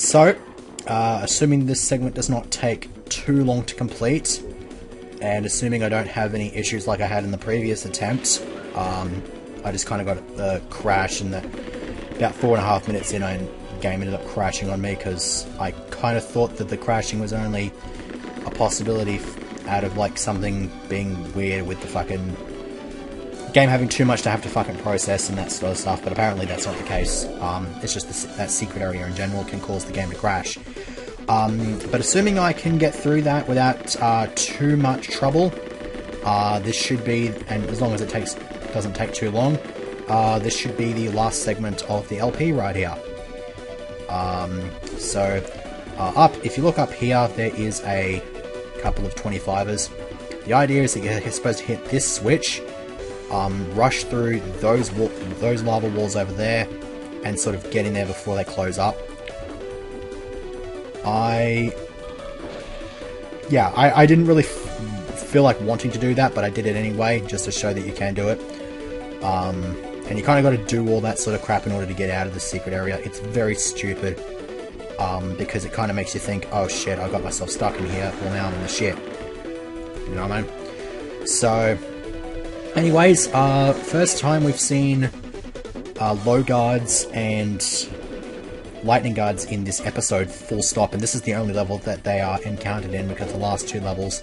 So, assuming this segment does not take too long to complete, and assuming I don't have any issues like I had in the previous attempt, I just kind of got the crash, and about 4.5 minutes in, the game ended up crashing on me, because I kind of thought that the crashing was only a possibility out of like something being weird with the fucking game having too much to have to fucking process and that sort of stuff, but apparently that's not the case. It's just that secret area in general can cause the game to crash. But assuming I can get through that without too much trouble, this should be, and as long as it doesn't take too long, this should be the last segment of the LP right here. If you look up here, there is a couple of 25ers. The idea is that you're supposed to hit this switch, rush through those lava walls over there, and sort of get in there before they close up. I didn't really feel like wanting to do that, but I did it anyway, just to show that you can do it. And you kind of got to do all that sort of crap in order to get out of the secret area. It's very stupid, because it kind of makes you think, oh shit, I got myself stuck in here, well now I'm in the shit. You know what I mean? So, anyways, first time we've seen low guards and lightning guards in this episode, full stop, and this is the only level that they are encountered in, because the last two levels,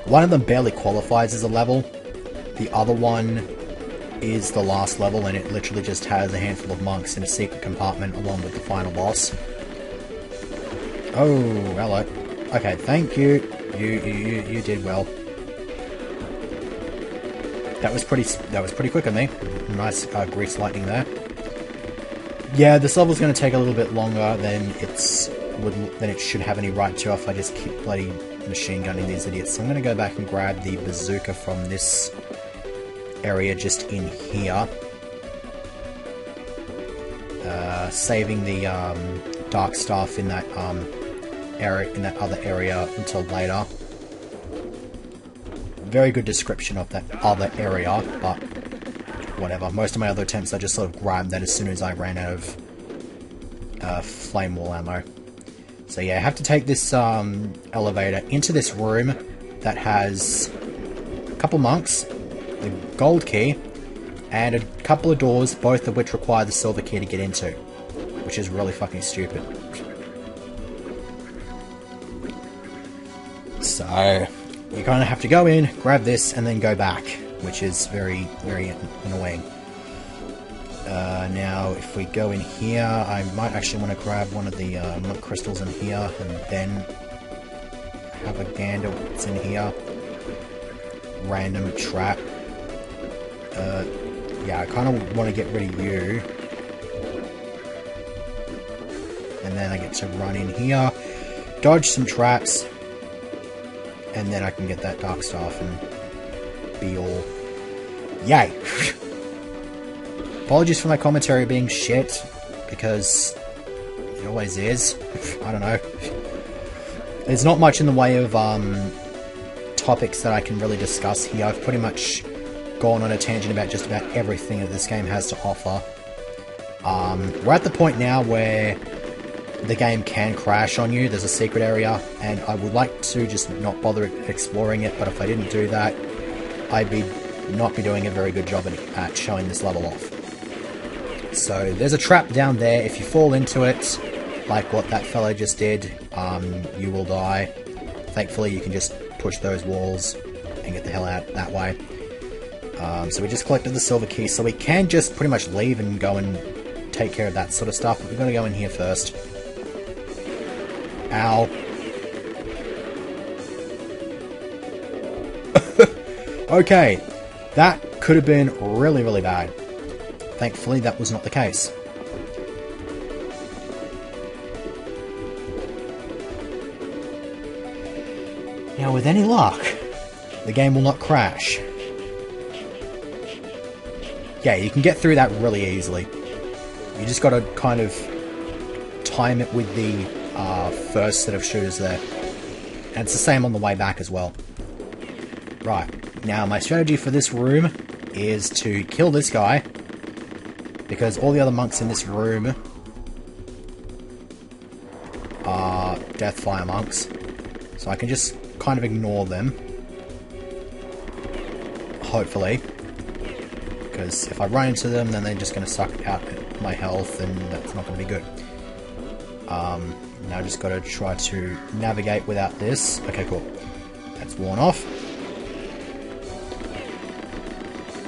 one of them barely qualifies as a level, the other one is the last level, and it literally just has a handful of monks in a secret compartment along with the final boss. Oh, hello. Okay, thank you. You did well. That was pretty quick of me. Nice grease lightning there. Yeah, this level's going to take a little bit longer than it should have any right to if I just keep bloody machine gunning these idiots. So I'm going to go back and grab the bazooka from this area just in here. Saving the dark stuff in that other area until later. Very good description of that other area, but whatever. Most of my other attempts I just sort of grabbed that as soon as I ran out of flame wall ammo. So yeah, I have to take this elevator into this room that has a couple monks, the gold key, and a couple of doors, both of which require the silver key to get into, which is really fucking stupid. So you kind of have to go in, grab this, and then go back, which is very, very annoying. Now, if we go in here, I might actually want to grab one of the monk crystals in here, and then have a gander what's in here. Random trap. Yeah, I kind of want to get rid of you. And then I get to run in here, dodge some traps, and then I can get that dark staff and be all yay. Apologies for my commentary being shit, because it always is. I don't know. There's not much in the way of topics that I can really discuss here. I've pretty much gone on a tangent about just about everything that this game has to offer. We're at the point now where the game can crash on you. There's a secret area, and I would like to just not bother exploring it, but if I didn't do that, I'd not be doing a very good job at showing this level off. So there's a trap down there. If you fall into it, like what that fellow just did, you will die. Thankfully, you can just push those walls and get the hell out that way. So we just collected the silver key, so we can just pretty much leave and go and take care of that sort of stuff, but we're going to go in here first. Ow. Okay, that could have been really, really bad. Thankfully, that was not the case. Now, with any luck, the game will not crash. Yeah, you can get through that really easily. You just got to kind of time it with the first set of shooters there. And it's the same on the way back as well. Right, now my strategy for this room is to kill this guy, because all the other monks in this room death fire monks. So I can just kind of ignore them. Hopefully. Because if I run into them, then they're just going to suck out my health, and that's not going to be good. Now I just got to try to navigate without this. Okay, cool. That's worn off.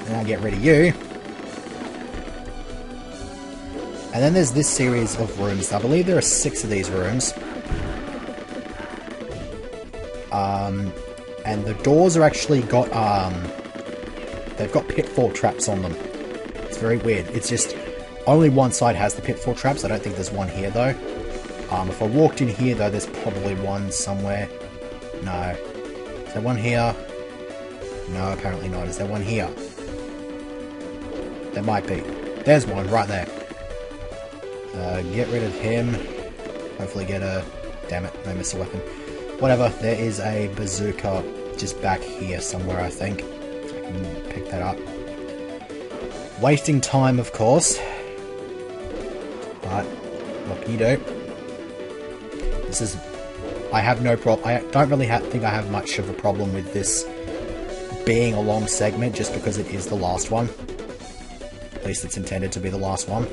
Now get rid of you. And then there's this series of rooms. I believe there are 6 of these rooms. And the doors are actually got, they've got pitfall traps on them. It's very weird. It's just, only one side has the pitfall traps. I don't think there's one here, though. If I walked in here, though, there's probably one somewhere. No. Is there one here? No, apparently not. Is there one here? There might be. There's one right there. Get rid of him. Hopefully get a... Damn it, no missile weapon. Whatever, there is a bazooka just back here somewhere, I think. I can pick that up. Wasting time, of course. But, what can you do? This is... I have no problem... I don't really think I have much of a problem with this being a long segment, just because it is the last one. At least it's intended to be the last one.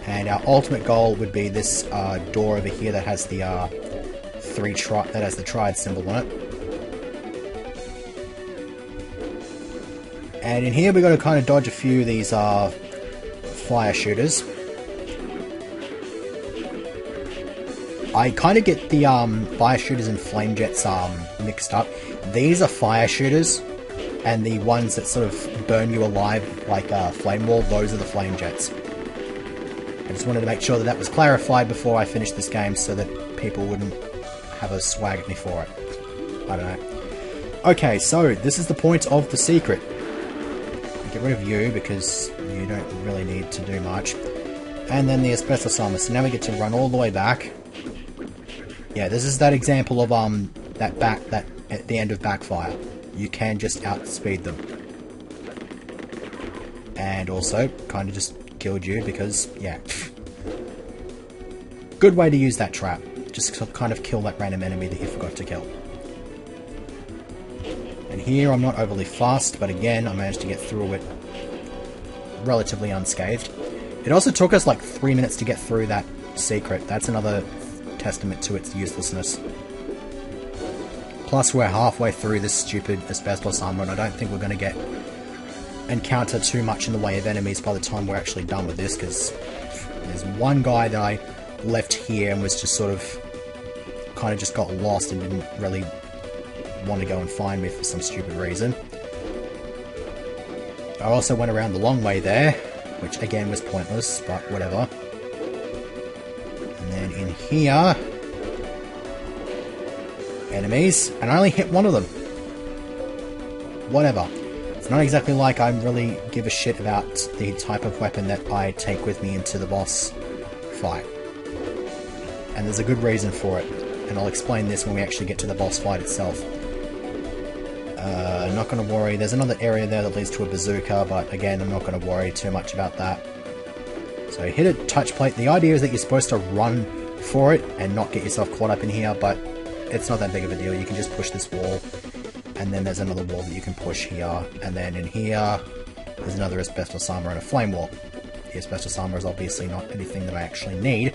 And our ultimate goal would be this door over here that has the Triad symbol on it. And in here we got to kind of dodge a few of these fire shooters. I kind of get the fire shooters and flame jets mixed up. These are fire shooters, and the ones that sort of burn you alive like flame wall, those are the flame jets. I just wanted to make sure that that was clarified before I finished this game, so that people wouldn't have a swag at me for it. I don't know. Okay, so this is the point of the secret. Get rid of you, because you don't really need to do much. And then the asbestos armor. So now we get to run all the way back. Yeah, this is that example of that at the end of backfire. You can just outspeed them. And also, kind of just killed you because, yeah. Good way to use that trap. Just kind of kill that random enemy that you forgot to kill. And here I'm not overly fast, but again, I managed to get through it relatively unscathed. It also took us like 3 minutes to get through that secret. That's another testament to its uselessness. Plus, we're halfway through this stupid asbestos armor, and I don't think we're going to encounter too much in the way of enemies by the time we're actually done with this, because there's one guy that I left here and was just sort of kind of just got lost and didn't really want to go and find me for some stupid reason. I also went around the long way there, which again was pointless, but whatever. And then in here, enemies, and I only hit one of them. Whatever. It's not exactly like I really give a shit about the type of weapon that I take with me into the boss fight. And there's a good reason for it, and I'll explain this when we actually get to the boss fight itself. Not going to worry, there's another area there that leads to a bazooka, but again, I'm not going to worry too much about that. So hit a touch plate. The idea is that you're supposed to run for it and not get yourself caught up in here, but it's not that big of a deal. You can just push this wall, and then there's another wall that you can push here, and then in here, there's another asbestos armor and a flame wall. The asbestos armor is obviously not anything that I actually need.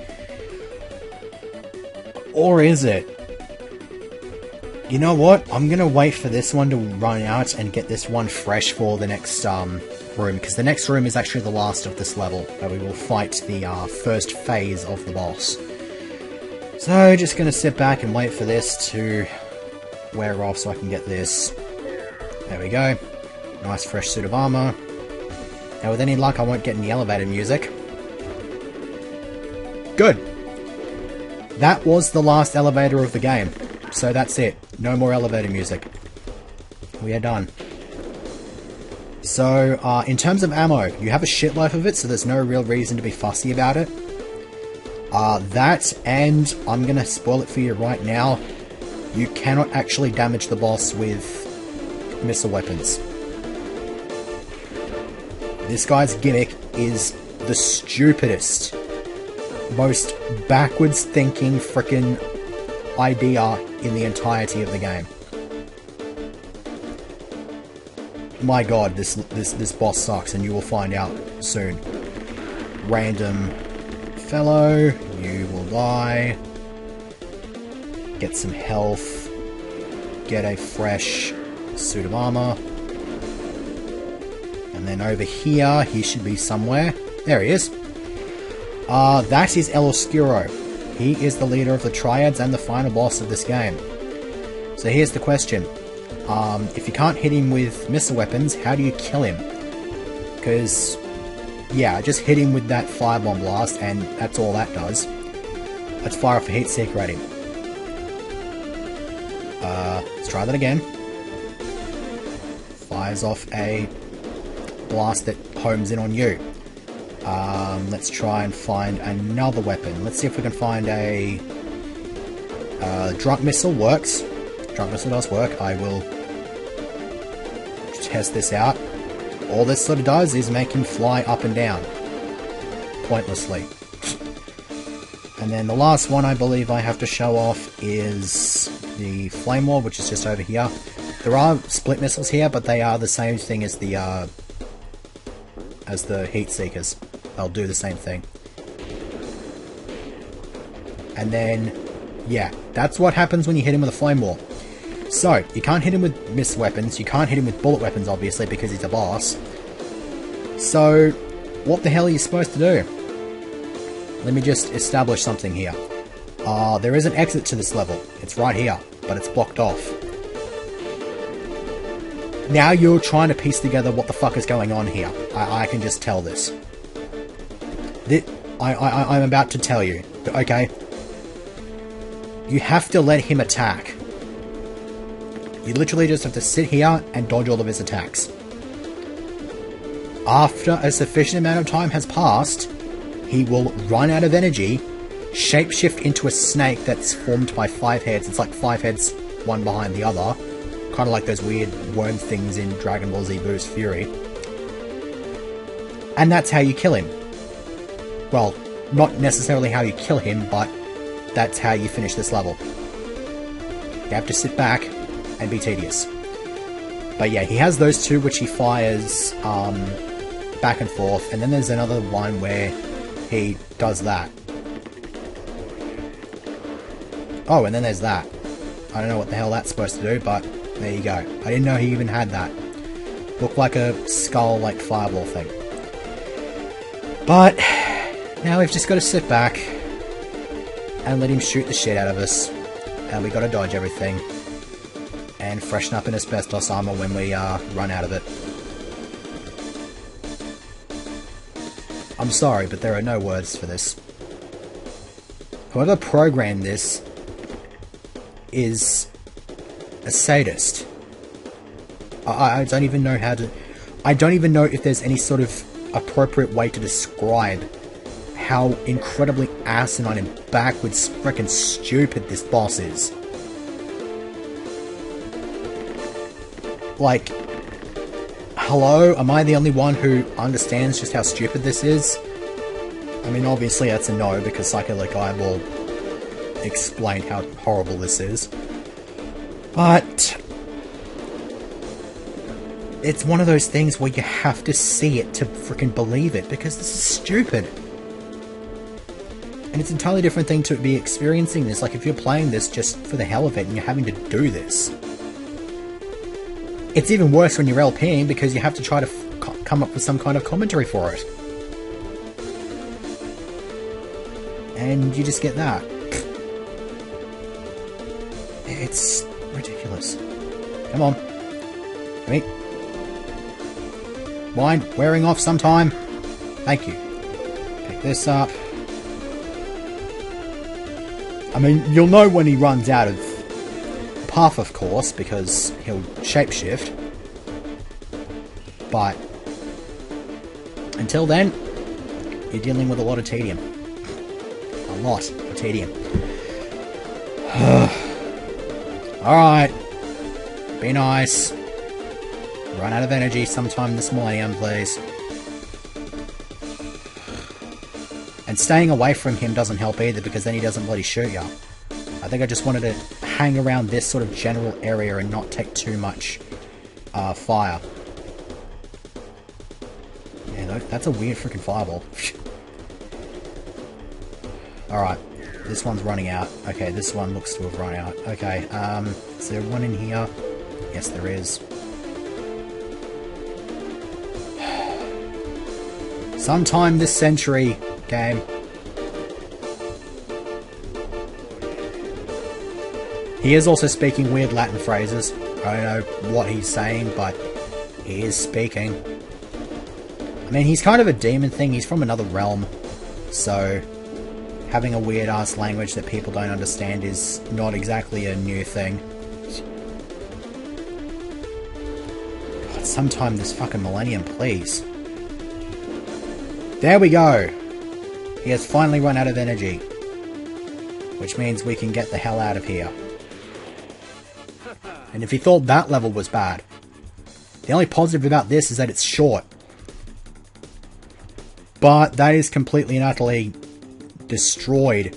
Or is it? You know what? I'm going to wait for this one to run out and get this one fresh for the next room, because the next room is actually the last of this level, where we will fight the first phase of the boss. So, just going to sit back and wait for this to wear off so I can get this. There we go. Nice fresh suit of armor. Now, with any luck, I won't get any elevator music. Good. That was the last elevator of the game. So that's it. No more elevator music. We are done. So, in terms of ammo, you have a shitload of it, so there's no real reason to be fussy about it. That, and I'm gonna spoil it for you right now, you cannot actually damage the boss with missile weapons. This guy's gimmick is the stupidest. most backwards thinking frickin' idea in the entirety of the game. My god, this boss sucks, and you will find out soon. Random fellow, you will die. Get some health. Get a fresh suit of armor. And then over here, he should be somewhere. There he is. That is El Oscuro. He is the leader of the Triads and the final boss of this game. So here's the question. If you can't hit him with missile weapons, how do you kill him? Because, yeah, just hit him with that firebomb blast, and that's all that does. Let's fire off a heat seeker at him. Let's try that again. Fires off a blast that homes in on you. Let's try and find another weapon. Let's see if we can find a... drunk missile works. Drunk missile does work. I will test this out. All this sort of does is make him fly up and down. Pointlessly. And then the last one I believe I have to show off is the Flame Wall, which is just over here. There are split missiles here, but they are the same thing as the Heat Seekers. They'll do the same thing. And then, yeah, that's what happens when you hit him with a Flame Wall. So, you can't hit him with missile weapons, you can't hit him with bullet weapons, obviously, because he's a boss. So, what the hell are you supposed to do? Let me just establish something here. There is an exit to this level. It's right here, but it's blocked off. Now you're trying to piece together what the fuck is going on here. I can just tell this. I'm about to tell you, okay? You have to let him attack. You literally just have to sit here and dodge all of his attacks. After a sufficient amount of time has passed, he will run out of energy, shapeshift into a snake that's formed by 5 heads. It's like 5 heads, one behind the other. Kind of like those weird worm things in Dragon Ball Z Boost Fury. And that's how you kill him. Well, not necessarily how you kill him, but that's how you finish this level. You have to sit back and be tedious. But yeah, he has those two which he fires back and forth, and then there's another one where he does that. Oh, and then there's that. I don't know what the hell that's supposed to do, but there you go. I didn't know he even had that. Looked like a skull-like fireball thing. But now we've just got to sit back and let him shoot the shit out of us. And we got to dodge everything. And freshen up in asbestos armor when we run out of it. I'm sorry, but there are no words for this. Whoever programmed this is a sadist. I don't even know how to... I don't even know if there's any sort of appropriate way to describe how incredibly asinine and backwards frickin' stupid this boss is. Like, hello? Am I the only one who understands just how stupid this is? I mean, obviously that's a no, because Psychedelic Guy will explain how horrible this is. But it's one of those things where you have to see it to freaking believe it, because this is stupid. And it's an entirely different thing to be experiencing this. Like, if you're playing this just for the hell of it and you're having to do this. It's even worse when you're LPing, because you have to try to come up with some kind of commentary for it. And you just get that. It's ridiculous. Come on. Come here. Mind wearing off sometime? Thank you. Pick this up. I mean, you'll know when he runs out of path, of course, because he'll shapeshift. But until then, you're dealing with a lot of tedium. A lot of tedium. Alright. Be nice. Run out of energy sometime this millennium, please. And staying away from him doesn't help either, because then he doesn't bloody shoot you. I think I just wanted to hang around this sort of general area and not take too much fire. Yeah, that's a weird freaking fireball. Alright, this one's running out. Okay, this one looks to have run out. Okay, is there one in here? Yes, there is. Sometime this century, game. He is also speaking weird Latin phrases. I don't know what he's saying, but he is speaking. I mean, he's kind of a demon thing. He's from another realm. So, having a weird-ass language that people don't understand is not exactly a new thing. God, sometime this fucking millennium, please. There we go! He has finally run out of energy. Which means we can get the hell out of here. And if you thought that level was bad, the only positive about this is that it's short. But that is completely and utterly destroyed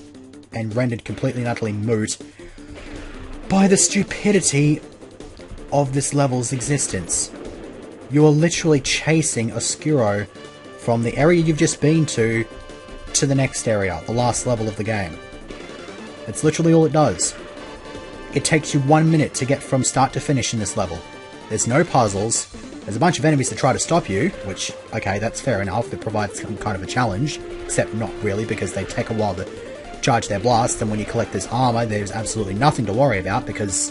and rendered completely and utterly moot by the stupidity of this level's existence. You are literally chasing Oscuro from the area you've just been to the next area, the last level of the game. That's literally all it does. It takes you 1 minute to get from start to finish in this level. There's no puzzles. There's a bunch of enemies that try to stop you, which, okay, that's fair enough. It provides some kind of a challenge, except not really, because they take a while to charge their blast, and when you collect this armor, there's absolutely nothing to worry about, because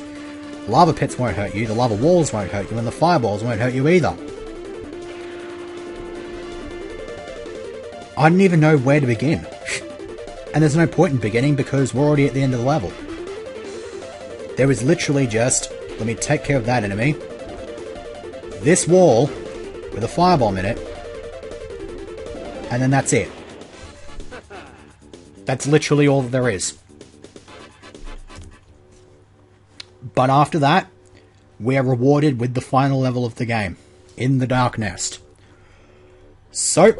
lava pits won't hurt you, the lava walls won't hurt you, and the fireballs won't hurt you either. I didn't even know where to begin. And there's no point in beginning, because we're already at the end of the level. There was literally just, let me take care of that enemy, this wall with a firebomb in it, and then that's it. That's literally all that there is. But after that, we are rewarded with the final level of the game, in the Dark Nest. So,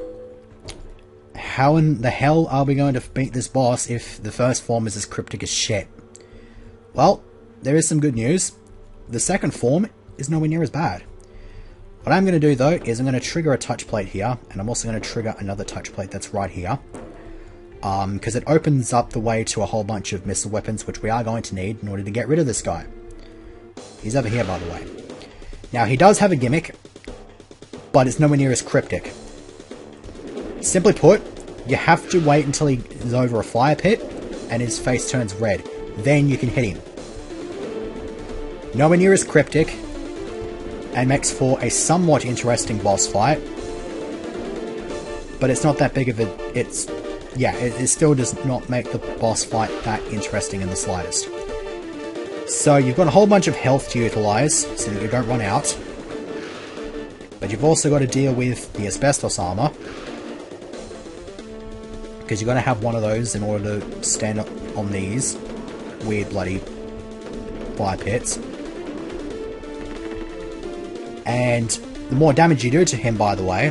how in the hell are we going to beat this boss if the first form is as cryptic as shit? Well, there is some good news. The second form is nowhere near as bad. What I'm going to do, though, is I'm going to trigger a touch plate here, and I'm also going to trigger another touch plate that's right here. Because it opens up the way to a whole bunch of missile weapons, which we are going to need in order to get rid of this guy. He's over here, by the way. Now, he does have a gimmick, but it's nowhere near as cryptic. Simply put, you have to wait until he is over a fire pit, and his face turns red. Then you can hit him. Nowhere near as cryptic, and makes for a somewhat interesting boss fight. But it's not that big of a... it still does not make the boss fight that interesting in the slightest. So you've got a whole bunch of health to utilise, so that you don't run out. But you've also got to deal with the asbestos armour. Because you've got to have one of those in order to stand up on these weird bloody fire pits. And the more damage you do to him, by the way,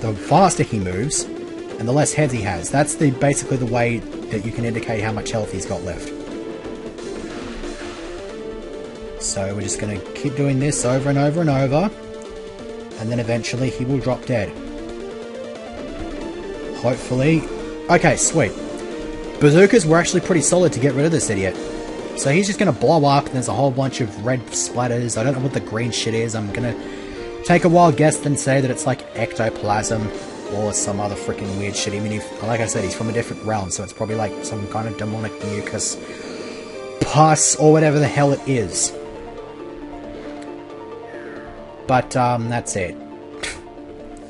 the faster he moves, and the less heads he has. That's basically the way that you can indicate how much health he's got left. So we're just going to keep doing this over and over and over, and then eventually he will drop dead. Hopefully. Okay, sweet. Bazookas were actually pretty solid to get rid of this idiot. So he's just going to blow up, and there's a whole bunch of red splatters. I don't know what the green shit is. I'm going to take a wild guess and say that it's like ectoplasm or some other freaking weird shit. I mean, like I said, he's from a different realm, so it's probably like some kind of demonic mucus, pus, or whatever the hell it is. But, that's it.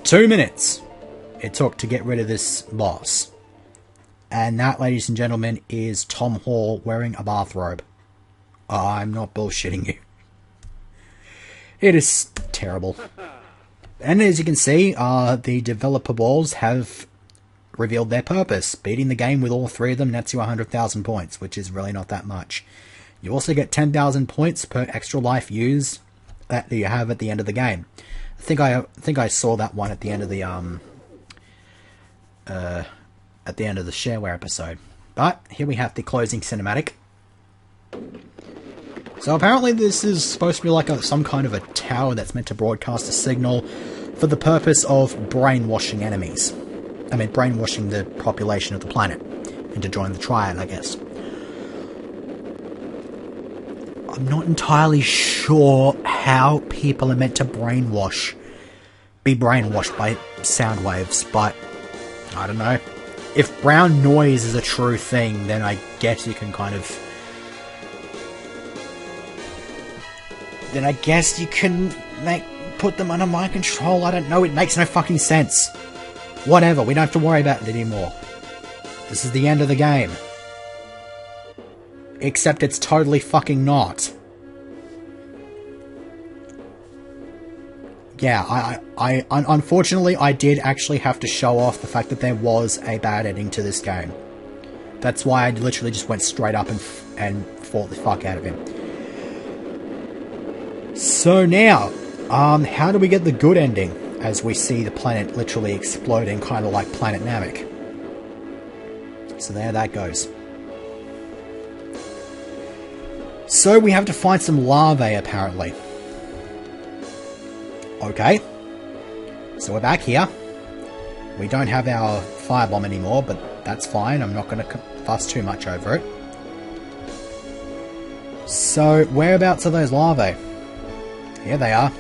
2 minutes it took to get rid of this boss. And that, ladies and gentlemen, is Tom Hall wearing a bathrobe. I'm not bullshitting you. It is terrible. And as you can see, the developer balls have revealed their purpose. Beating the game with all three of them nets you 100,000 points, which is really not that much. You also get 10,000 points per extra life used that you have at the end of the game. I think I saw that one at the end of the at the end of the shareware episode. But here we have the closing cinematic. So apparently this is supposed to be like some kind of a tower that's meant to broadcast a signal for the purpose of brainwashing enemies. I mean, brainwashing the population of the planet into joining the Triad, I guess. I'm not entirely sure how people are meant to be brainwashed by sound waves, but I don't know. If brown noise is a true thing, then I guess you can kind of... Then I guess you can put them under my control. I don't know, it makes no fucking sense. Whatever, we don't have to worry about it anymore. This is the end of the game. Except it's totally fucking not. Yeah, I unfortunately, I did actually have to show off the fact that there was a bad ending to this game. That's why I literally just went straight up and fought the fuck out of him. So now, how do we get the good ending? As we see the planet literally exploding, kind of like Planet Namek. So there that goes. So we have to find some larvae, apparently. Okay. So we're back here. We don't have our firebomb anymore, but that's fine. I'm not going to fuss too much over it. So, whereabouts are those larvae? Here they are.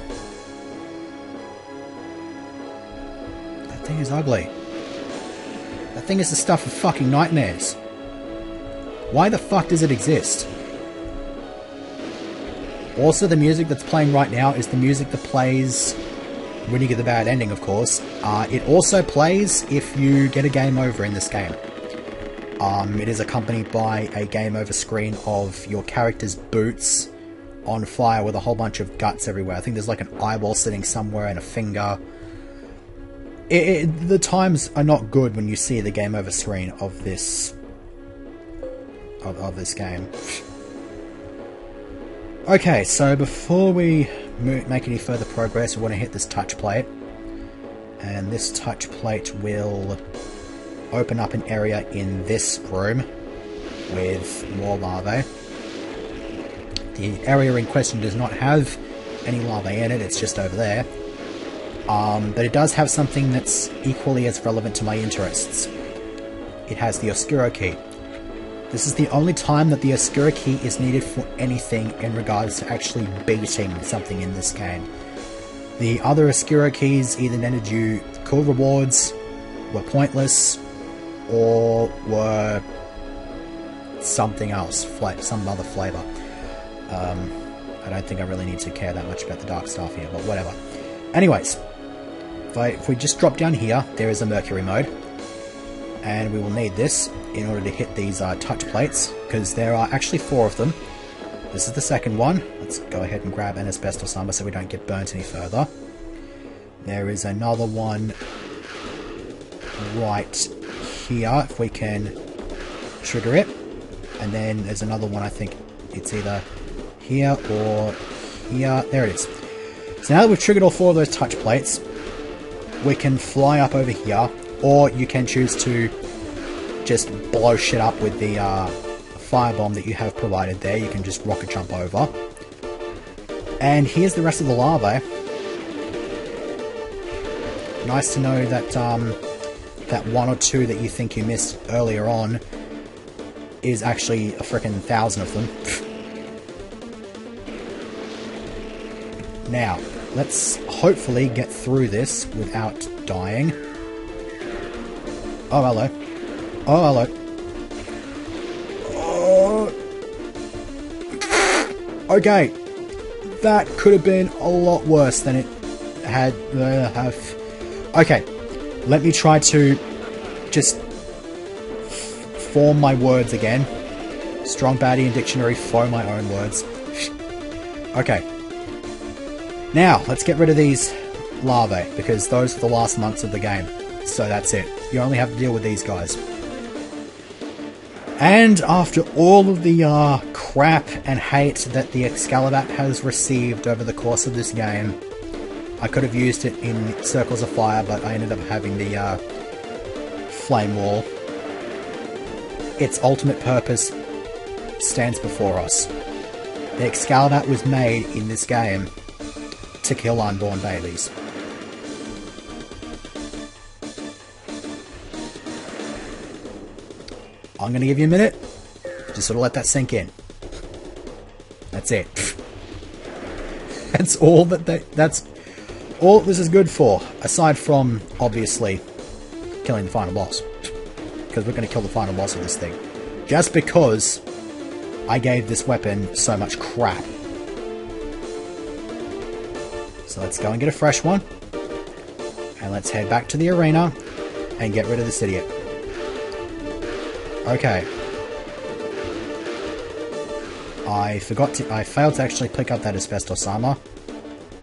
That thing is ugly. That thing is the stuff of fucking nightmares. Why the fuck does it exist? Also, the music that's playing right now is the music that plays when you get the bad ending, of course. It also plays if you get a game over in this game. It is accompanied by a game over screen of your character's boots on fire with a whole bunch of guts everywhere. I think there's like an eyeball sitting somewhere and a finger. The times are not good when you see the game over screen of this this game. Okay, so before we make any further progress, we want to hit this touch plate. And this touch plate will open up an area in this room with more larvae. The area in question does not have any larvae in it, it's just over there. But it does have something that's equally as relevant to my interests. It has the Oscuro key. This is the only time that the Oscuro key is needed for anything in regards to actually beating something in this game. The other Oscuro keys either netted you cool rewards, were pointless, or were something else, some other flavour. I don't think I really need to care that much about the dark stuff here, but whatever. Anyways, if we just drop down here, there is a Mercury mode. And we will need this in order to hit these touch plates, because there are actually 4 of them. This is the second one. Let's go ahead and grab an asbestos armor so we don't get burnt any further. There is another one right here, if we can trigger it. And then there's another one, I think it's either here or here. There it is. So now that we've triggered all 4 of those touch plates, we can fly up over here. Or you can choose to just blow shit up with the firebomb that you have provided there. You can just rocket jump over. And here's the rest of the larvae. Nice to know that that 1 or 2 that you think you missed earlier on is actually a frickin' 1,000 of them. Now, let's hopefully get through this without dying. Oh, hello. Oh, hello. Oh. Okay. That could have been a lot worse than it had Okay. Let me try to just form my words again. Strong baddie and dictionary for my own words. Okay. Now, let's get rid of these larvae, because those are the last months of the game. So that's it. You only have to deal with these guys. And after all of the crap and hate that the Excalibat has received over the course of this game, I could have used it in Circles of Fire, but I ended up having the Flame Wall. its ultimate purpose stands before us. The Excalibat was made in this game to kill unborn babies. I'm going to give you a minute. Just sort of let that sink in. That's it. That's all that's all this is good for, aside from, obviously, killing the final boss. Because we're going to kill the final boss of this thing. Just because I gave this weapon so much crap. So let's go and get a fresh one. And let's head back to the arena and get rid of this idiot. Okay. I failed to actually pick up that asbestos armor.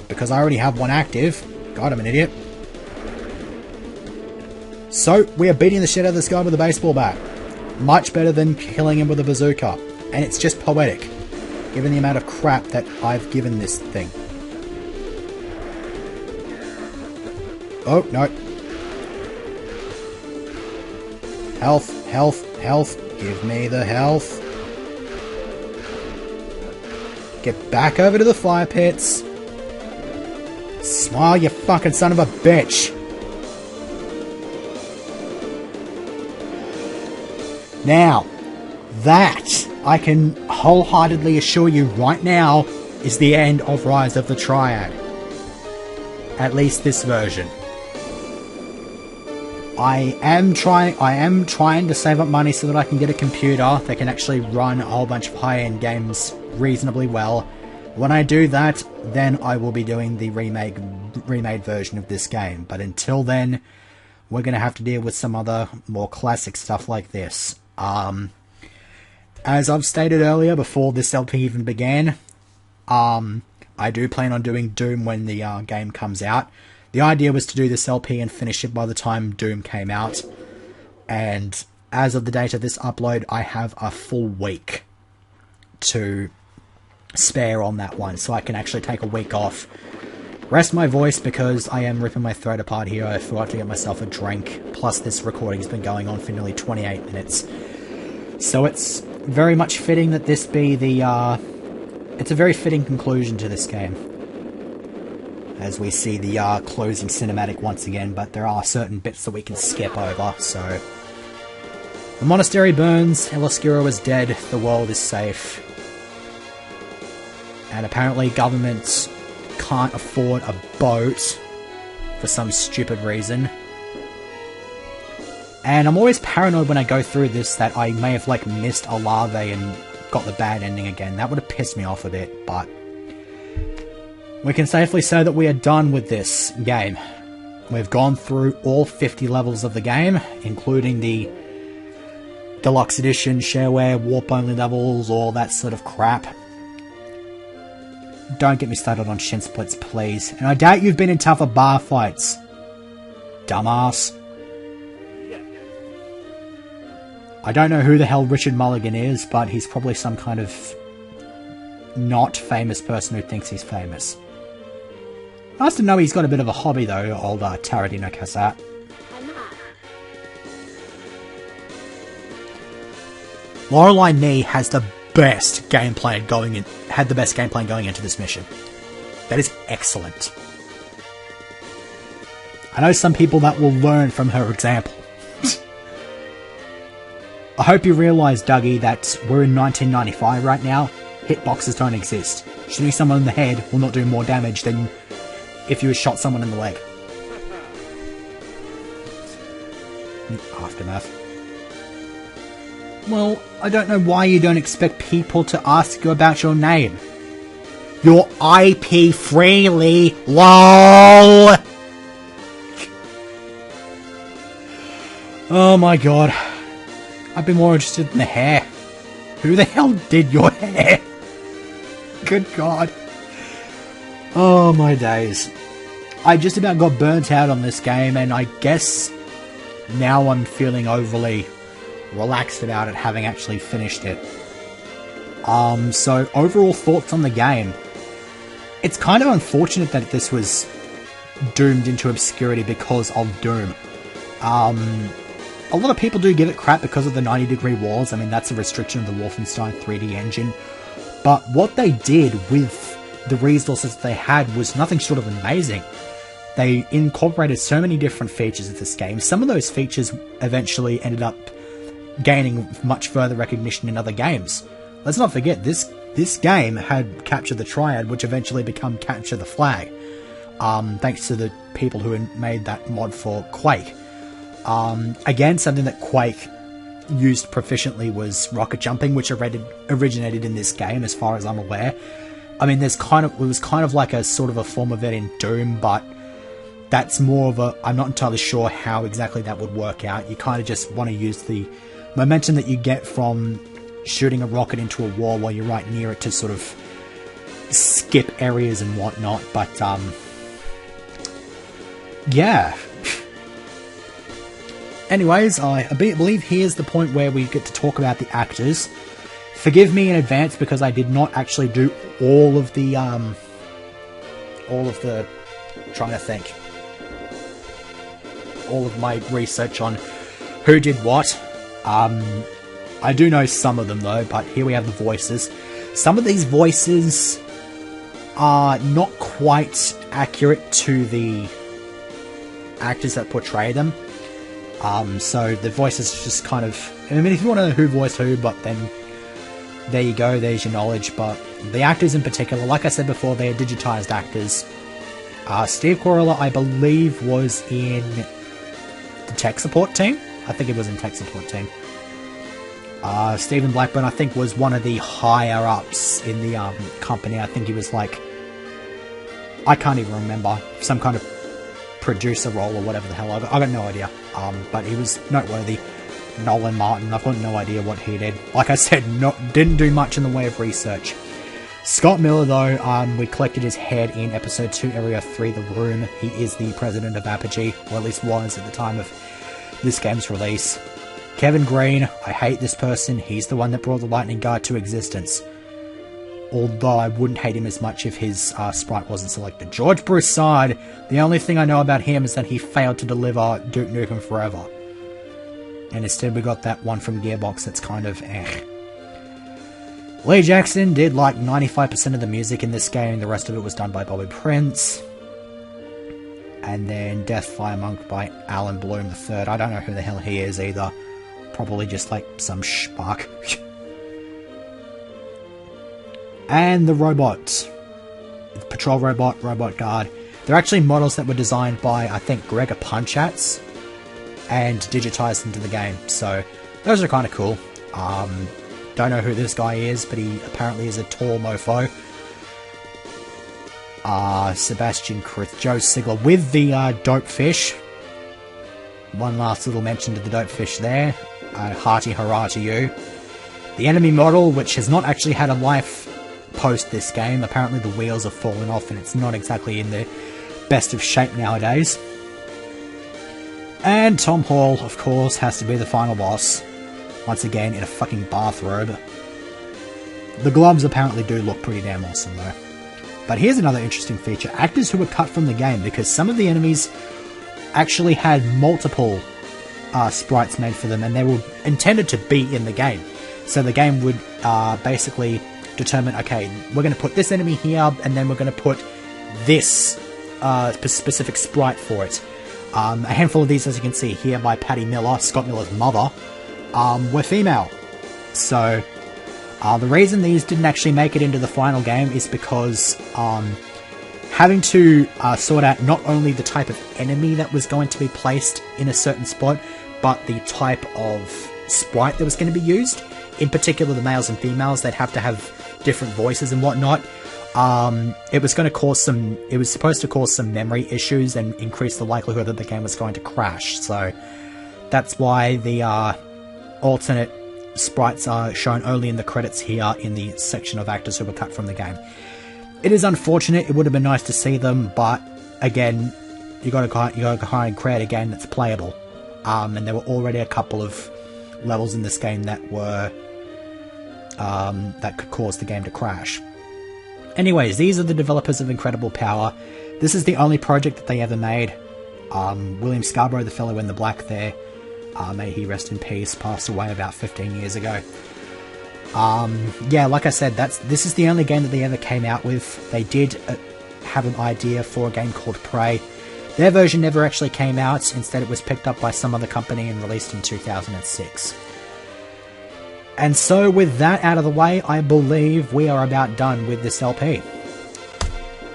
Because I already have one active. God, I'm an idiot. So, we are beating the shit out of this guy with a baseball bat. Much better than killing him with a bazooka. And it's just poetic, given the amount of crap that I've given this thing. Oh, no. Health, health, health. Give me the health. Get back over to the fire pits. Smile, you fucking son of a bitch. Now, that, I can wholeheartedly assure you right now, is the end of Rise of the Triad. At least this version. I am trying to save up money so that I can get a computer that can actually run a whole bunch of high-end games reasonably well. When I do that, then I will be doing the remade version of this game. But until then, we're going to have to deal with some other more classic stuff like this. As I've stated earlier, before this LP even began, I do plan on doing Doom when the game comes out. The idea was to do this LP and finish it by the time Doom came out. And as of the date of this upload, I have a full week to spare on that one. So I can actually take a week off, rest my voice because I am ripping my throat apart here. I forgot to get myself a drink. Plus this recording's been going on for nearly 28 minutes. So it's very much fitting that this be the, it's a very fitting conclusion to this game. As we see the closing cinematic once again, but there are certain bits that we can skip over, so... The monastery burns, Eloskiro is dead, the world is safe. And apparently governments can't afford a boat for some stupid reason. And I'm always paranoid when I go through this that I may have, like, missed a larvae and got the bad ending again. That would have pissed me off a bit, but... we can safely say that we are done with this game. We've gone through all 50 levels of the game, including the Deluxe Edition, Shareware, Warp-only levels, all that sort of crap. Don't get me started on shin splits, please. And I doubt you've been in tougher bar fights. Dumbass. I don't know who the hell Richard Mulligan is, but he's probably some kind of not famous person who thinks he's famous. Nice to know he's got a bit of a hobby though, old Taradino Casat. Lorelei Nee has the best gameplay going in, had the best gameplay going into this mission. That is excellent. I know some people that will learn from her example. I hope you realise, Dougie, that we're in 1995 right now. Hitboxes don't exist. Shooting someone in the head will not do more damage than if you had shot someone in the leg. Aftermath. Well, I don't know why you don't expect people to ask you about your name. Your IP freely, LOL! Oh my god. I'd be more interested in the hair. Who the hell did your hair? Good god. Oh my days. I just about got burnt out on this game, and I guess now I'm feeling overly relaxed about it, having actually finished it. So overall thoughts on the game. It's kind of unfortunate that this was doomed into obscurity because of Doom. a lot of people do give it crap because of the 90-degree walls. I mean, that's a restriction of the Wolfenstein 3D engine. But what they did with the resources they had was nothing short of amazing. They incorporated so many different features of this game. Some of those features eventually ended up gaining much further recognition in other games. Let's not forget, this game had Capture the Triad, which eventually became Capture the Flag, thanks to the people who had made that mod for Quake. Again, something that Quake used proficiently was rocket jumping, which originated in this game, as far as I'm aware. I mean, it was kind of like a sort of a form of it in Doom, but that's more of a, I'm not entirely sure how exactly that would work out. You kind of just want to use the momentum that you get from shooting a rocket into a wall while you're right near it to sort of skip areas and whatnot, but, yeah. Anyways, I believe here's the point where we get to talk about the actors. Forgive me in advance because I did not actually do all of the, trying to think, all of my research on who did what. I do know some of them though, but here we have the voices. Some of these voices are not quite accurate to the actors that portray them. So the voices just kind of, I mean, if you want to know who voiced who, but then there you go, there's your knowledge. But the actors in particular, like I said before, they are digitized actors. Steve Corella, I believe, was in the tech support team. I think it was in tech support team. Stephen Blackburn, I think, was one of the higher ups in the company. I think he was like, I can't even remember, some kind of producer role or whatever the hell. I got no idea. But he was noteworthy. Nolan Martin, I've got no idea what he did. Like I said, didn't do much in the way of research. Scott Miller, though, we collected his head in Episode 2, Area 3, The Room. He is the president of Apogee, or at least was at the time of this game's release. Kevin Green, I hate this person. He's the one that brought the lightning guard to existence. Although I wouldn't hate him as much if his sprite wasn't selected. George Broussard, the only thing I know about him is that he failed to deliver Duke Nukem Forever. And instead we got that one from Gearbox that's kind of eh. Lee Jackson did like 95% of the music in this game. The rest of it was done by Bobby Prince. And then Deathfire Monk by Alan Bloom III. I don't know who the hell he is either. Probably just like some schmuck. And the robots. The patrol robot, robot guard. They're actually models that were designed by, I think, Gregor Punchatz and digitized into the game. So, those are kind of cool. Don't know who this guy is, but he apparently is a tall mofo. Sebastian Krith, Joe Sigler with the dope fish. One last little mention to the dope fish there. Hearty hurrah to you. The enemy model, which has not actually had a life post this game. Apparently the wheels have fallen off and it's not exactly in the best of shape nowadays. And Tom Hall, of course, has to be the final boss. Once again, in a fucking bathrobe. The gloves apparently do look pretty damn awesome though. But here's another interesting feature. Actors who were cut from the game, because some of the enemies actually had multiple sprites made for them, and they were intended to be in the game. So the game would basically determine, okay, we're going to put this enemy here, and then we're going to put this specific sprite for it. A handful of these, as you can see here, by Patty Miller, Scott Miller's mother, were female. So the reason these didn't actually make it into the final game is because having to sort out not only the type of enemy that was going to be placed in a certain spot, but the type of sprite that was going to be used. In particular, the males and females, they'd have to have different voices and whatnot. It was supposed to cause some memory issues and increase the likelihood that the game was going to crash. So that's why the alternate sprites are shown only in the credits here in the section of actors who were cut from the game. It is unfortunate. It would have been nice to see them, but again, you got to try and create a game that's playable. And there were already a couple of levels in this game that were that could cause the game to crash. Anyways, these are the developers of Incredible Power. This is the only project that they ever made. William Scarborough, the fellow in the black there, May he rest in peace, passed away about 15 years ago. Yeah, like I said, this is the only game that they ever came out with. They did have an idea for a game called Prey. Their version never actually came out. Instead, it was picked up by some other company and released in 2006. And so, with that out of the way, I believe we are about done with this LP.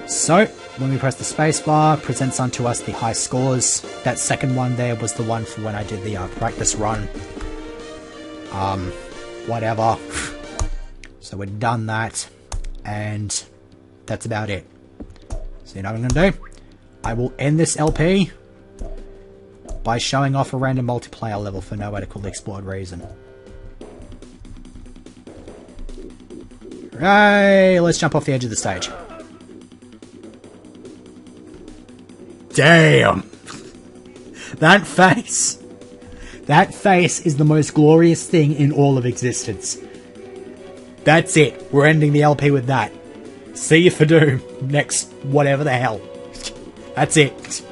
So, when we press the spacebar, presents unto us the high scores. That second one there was the one for when I did the practice run. Whatever. So we've done that, and that's about it. So you know what I'm going to do? I will end this LP by showing off a random multiplayer level for no adequately explored reason. Right, let's jump off the edge of the stage. Damn! That face! That face is the most glorious thing in all of existence. That's it. We're ending the LP with that. See you for Doom next whatever the hell. That's it.